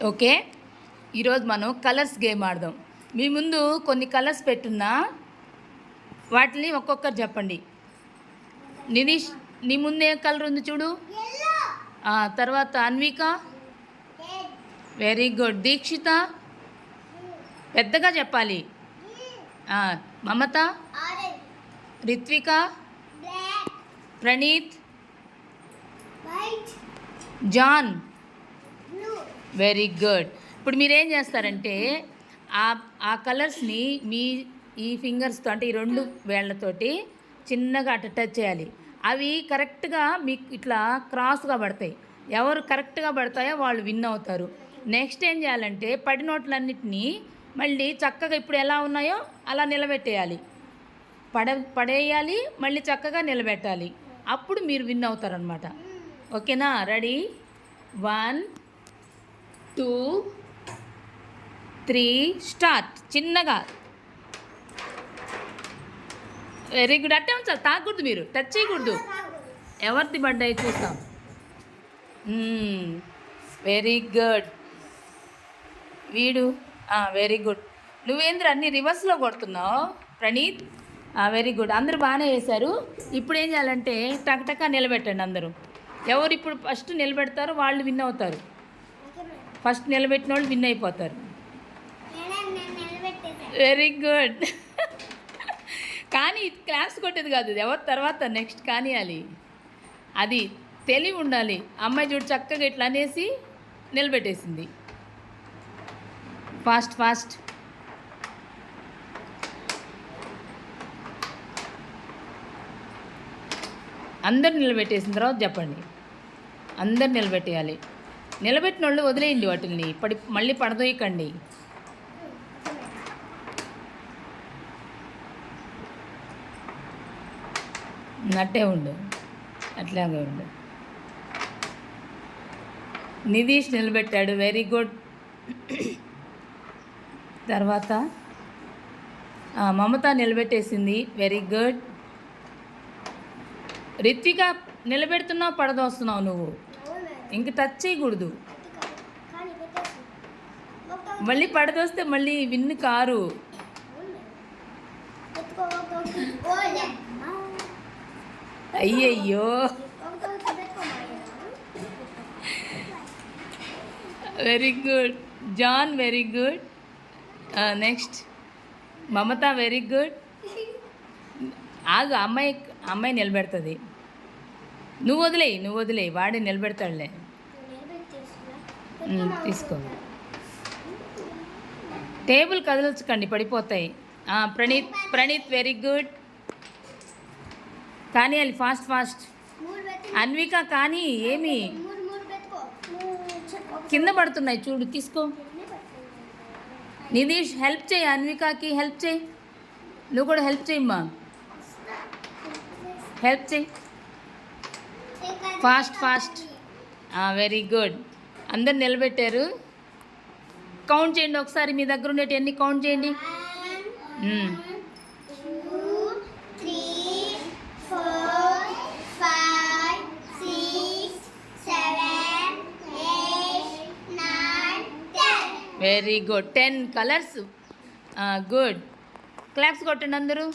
Okay, ఈరోజు మనం colours game ఆడదాం. మీ ముందు కొన్ని కలర్స్ పెట్టున్నా, వాటిని ఒక్కొక్కరు చెప్పండి. నిదీష్, నీ ముందు ఏ కలర్ ఉంది చూడు. తర్వాత అన్విక, వెరీ గుడ్. దీక్షిత, పెద్దగా చెప్పాలి. Mamata, Ritvika, Praneeth, John, very good. ఇప్పుడు మీరేం చేస్తారంటే ఆ కలర్స్ని మీ ఈ ఫింగర్స్తో, అంటే ఈ రెండు వేళ్లతోటి చిన్నగా అట్లా టచ్ చేయాలి. అవి కరెక్ట్గా మీకు ఇట్లా క్రాస్గా పడతాయి. ఎవరు కరెక్ట్గా పడతాయో వాళ్ళు విన్ అవుతారు. నెక్స్ట్ ఏం చేయాలంటే పడినోట్లన్నిటినీ మళ్ళీ చక్కగా ఇప్పుడు ఎలా ఉన్నాయో అలా నిలబెట్టేయాలి. పడేయాలి, మళ్ళీ చక్కగా నిలబెట్టాలి. అప్పుడు మీరు విన్ అవుతారనమాట. ఓకేనా? రెడీ? 1 2 3 స్టార్ట్. చిన్నగా. Very good. అట్టే ఉంచాలి, తాగకూడదు, మీరు టచ్ చేయకూడదు. ఎవరిది పడ్డాయి చూస్తాం. Very good. వీడు వెరీ గుడ్. నువ్వేంద్ర అన్ని రివర్స్లో కొడుతున్నావు ప్రణీత్. Very good. అందరూ బాగానే వేశారు. ఇప్పుడు ఏం చేయాలంటే టక్టకా నిలబెట్టండి అందరూ. ఎవరు ఇప్పుడు ఫస్ట్ నిలబెడతారో వాళ్ళు విన్ అవుతారు. ఫస్ట్ నిలబెట్టిన వాళ్ళు విన్ అయిపోతారు. Very good. కానీ క్లాస్ కొట్టేది కాదు, ఎవరి తర్వాత నెక్స్ట్ కానియాలి. అది తెలివి ఉండాలి. అమ్మాయి చూడు చక్కగా ఇట్లా అనేసి నిలబెట్టేసింది. Fast fast. అందరు నిలబెట్టేసిన తర్వాత చెప్పండి. అందరు నిలబెట్టేయాలి. నిలబెట్టిన వాళ్ళు వదిలేయండి, వాటిని మళ్ళీ పడదోయకండి. అట్టే ఉండు, అట్లాగే ఉండు. నిదీష్ నిలబెట్టాడు, వెరీ గుడ్. తర్వాత మమత నిలబెట్టేసింది, వెరీ గుడ్. రిత్విక నిలబెడుతున్నావు, పడదోస్తున్నావు నువ్వు. ఇంక టచ్ చేయకూడదు. మళ్ళీ పడదోస్తే మళ్ళీ విన్ కారు. అయ్యయ్యో. Very good. John, very good. Next Mamata, very good. ఆగు, అమ్మాయి నిలబెడుతుంది. నువ్వు వదిలేయి, వాడే నిలబెడతాడులే. తీసుకో. టేబుల్ కదల్చకండి, పడిపోతాయి. Praneeth very good. కానీ అది ఫాస్ట్ ఫాస్ట్. అన్విక కానీ ఏమి కింద పడుతున్నాయి చూడు, తీసుకో. నిదీష్ హెల్ప్ చేయి, అన్వికకి హెల్ప్ చేయి. నువ్వు కూడా హెల్ప్ చేయమ్మా, హెల్ప్ చేయి. Fast fast. Very good. అందరు నిలబెట్టారు. కౌంట్ చేయండి ఒకసారి, మీ దగ్గర ఉండేటివన్నీ కౌంట్ చేయండి. 1 2 3 4 5 6 7 8 9 10. Very good. 10 colours. Good. Claps కొట్టండి అందరూ.